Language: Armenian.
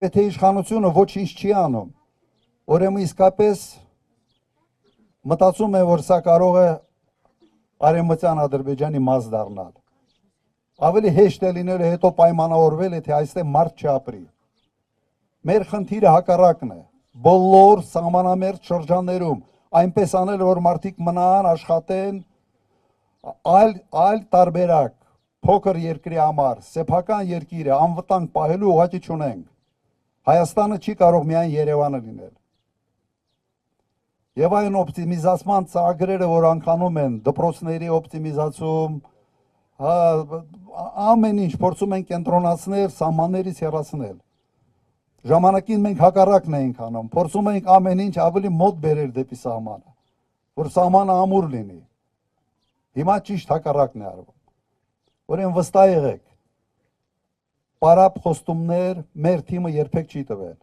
Եթե իշխանությունը ոչինչ չի անում, ուրեմն իսկապես մտածում է, որ սա կարող է Արևմտյան Ադրբեջանի մաս դառնալ։ Ավելի հեշտ է լինել հետո պայմանավորվել, եթե այստեղ մարդ չապրի։ Մեր խնդիրը հակառակն է։ Բոլոր սահմանամերձ շրջաններում այնպես անել, որ մարդիկ մնան, աշխատեն, այլ տարբերակ, փոքր երկրի համար, սեփական երկիրը անվտանգ պահելու ուղղակի չունենք։ Հայաստանը չի կարող միայն Երևանը լինել։ Եվ այն օպտիմիզացման ծրագրերը, որ անկանում են, դպրոցների օպտիմիզացում, ամեն ինչ փորձում են կենտրոնացնել, սահմաններից հեռացնել։ Ժամանակին մենք հակառակն էինք անում, փորձում էինք ամեն ինչ ավելի մոտ բերել դեպի սահմանը, որ սահմանը ամուր լինի։ Հիմա ճիշտ հակառակն է արվում։ Ուրեմն վստահ եղեք, պարապ խոստումներ մեր թիմը երբեք չի տվել։